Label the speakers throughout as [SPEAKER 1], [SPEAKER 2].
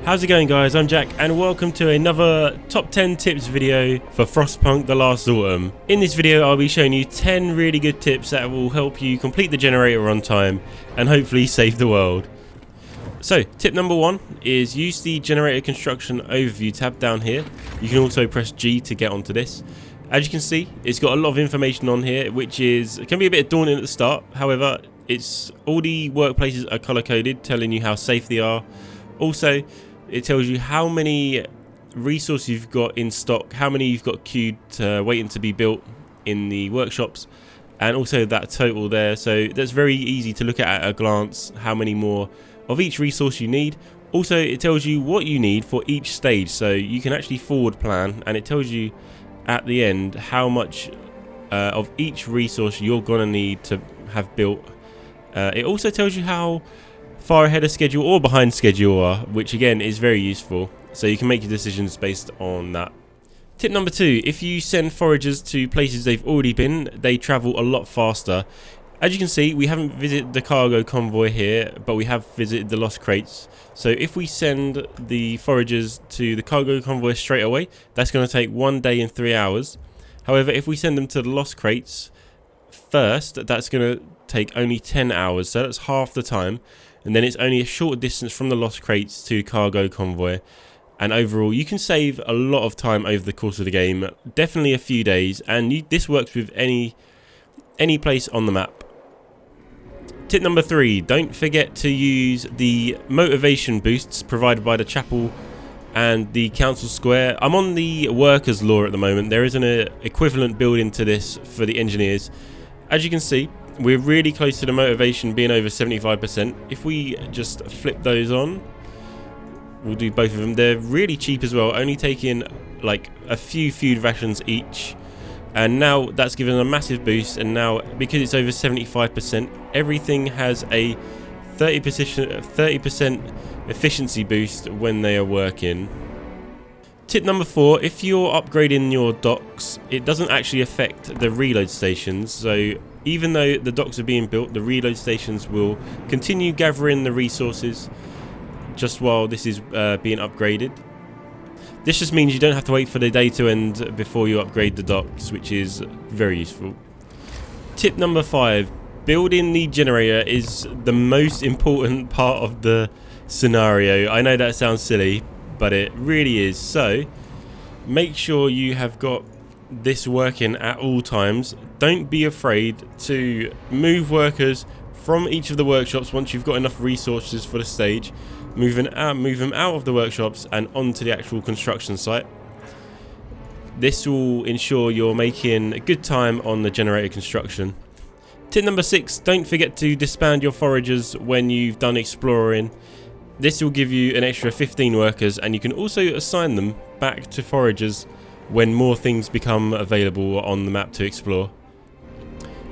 [SPEAKER 1] How's it going, guys? I'm Jack and welcome to another top 10 tips video for Frostpunk The Last Autumn. In this video I'll be showing you 10 really good tips that will help you complete the generator on time and hopefully save the world. So tip number 1 is use the generator construction overview tab down here. You can also press G to get onto this. As you can see, it's got a lot of information on here which can be a bit daunting at the start. However, all the workplaces are color coded, telling you how safe they are. Also, it tells you how many resources you've got in stock, how many you've got queued waiting to be built in the workshops, and also that total there. So that's very easy to look at a glance, how many more of each resource you need. Also, it tells you what you need for each stage, so you can actually forward plan, and it tells you at the end how much of each resource you're gonna need to have built. It also tells you how far ahead of schedule or behind schedule are, which again is very useful, so you can make your decisions based on that. Tip number 2, if you send foragers to places they've already been, they travel a lot faster. As you can see, we haven't visited the cargo convoy here, but we have visited the lost crates. So if we send the foragers to the cargo convoy straight away, that's going to take 1 day and 3 hours. However, if we send them to the lost crates first, that's going to take only 10 hours, so that's half the time. And then it's only a short distance from the lost crates to cargo convoy, and overall you can save a lot of time over the course of the game, definitely a few days, and this works with any place on the map. Tip number 3, don't forget to use the motivation boosts provided by the chapel and the council square. I'm on the workers law at the moment. There is an equivalent building to this for the engineers. As you can see, we're really close to the motivation being over 75%. If we just flip those on, we'll do both of them. They're really cheap as well, only taking like a few food rations each. And now that's given a massive boost, and now because it's over 75%, everything has a 30% efficiency boost when they are working. Tip number 4, if you're upgrading your docks, it doesn't actually affect the reload stations. So even though the docks are being built, the reload stations will continue gathering the resources just while this is being upgraded. This just means you don't have to wait for the day to end before you upgrade the docks, which is very useful. Tip number 5, building the generator is the most important part of the scenario. I know that sounds silly, but it really is. So make sure you have got this working at all times. Don't be afraid to move workers from each of the workshops once you've got enough resources for the stage. Move them out of the workshops and onto the actual construction site. This will ensure you're making good time on the generator construction. Tip number 6, don't forget to disband your foragers when you've done exploring. This will give you an extra 15 workers, and you can also assign them back to foragers when more things become available on the map to explore.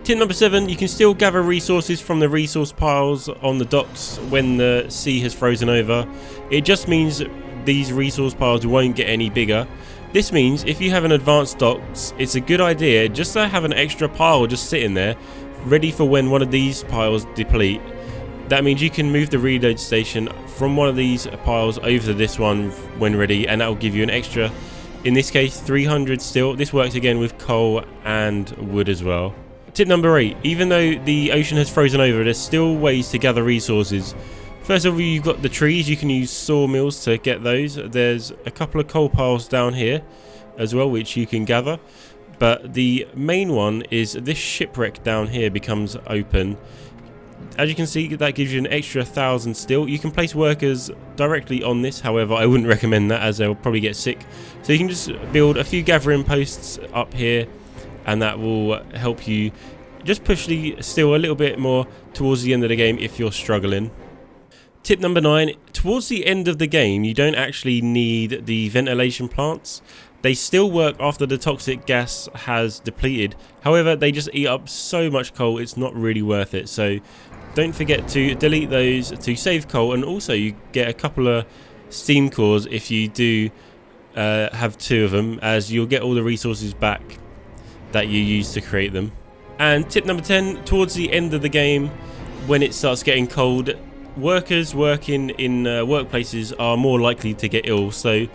[SPEAKER 1] Tip number 7, you can still gather resources from the resource piles on the docks when the sea has frozen over. It just means these resource piles won't get any bigger. This means if you have an advanced docks, it's a good idea just to have an extra pile just sitting there, ready for when one of these piles deplete. That means you can move the reload station from one of these piles over to this one when ready, and that will give you an extra, in this case 300 still. This works again with coal and wood as well. Tip number 8, even though the ocean has frozen over, there's still ways to gather resources. First of all, you've got the trees. You can use sawmills to get those. There's a couple of coal piles down here as well which you can gather, but the main one is this shipwreck down here becomes open. As you can see, that gives you an extra 1,000 steel. You can place workers directly on this, however I wouldn't recommend that as they'll probably get sick. So you can just build a few gathering posts up here, and that will help you just push the steel a little bit more towards the end of the game if you're struggling. Tip number 9, towards the end of the game you don't actually need the ventilation plants. They still work after the toxic gas has depleted. However, they just eat up so much coal, it's not really worth it. So don't forget to delete those to save coal, and also you get a couple of steam cores if you do have 2 of them, as you'll get all the resources back that you used to create them. And tip number 10, towards the end of the game, when it starts getting cold, workers working in workplaces are more likely to get ill. So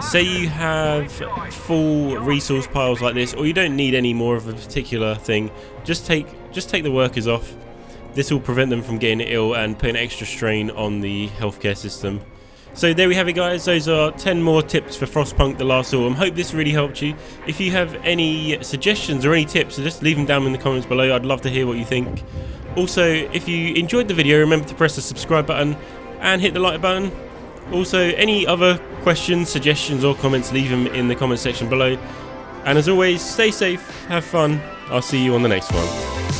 [SPEAKER 1] say you have full resource piles like this, or you don't need any more of a particular thing, just take the workers off. This will prevent them from getting ill and put an extra strain on the healthcare system. So there we have it, guys. Those are 10 more tips for Frostpunk The Last Autumn. Hope this really helped you. If you have any suggestions or any tips, just leave them down in the comments below. I'd love to hear what you think. Also, if you enjoyed the video, remember to press the subscribe button and hit the like button. Also, any other questions, suggestions or comments, leave them in the comment section below. And as always, stay safe, have fun. I'll see you on the next one.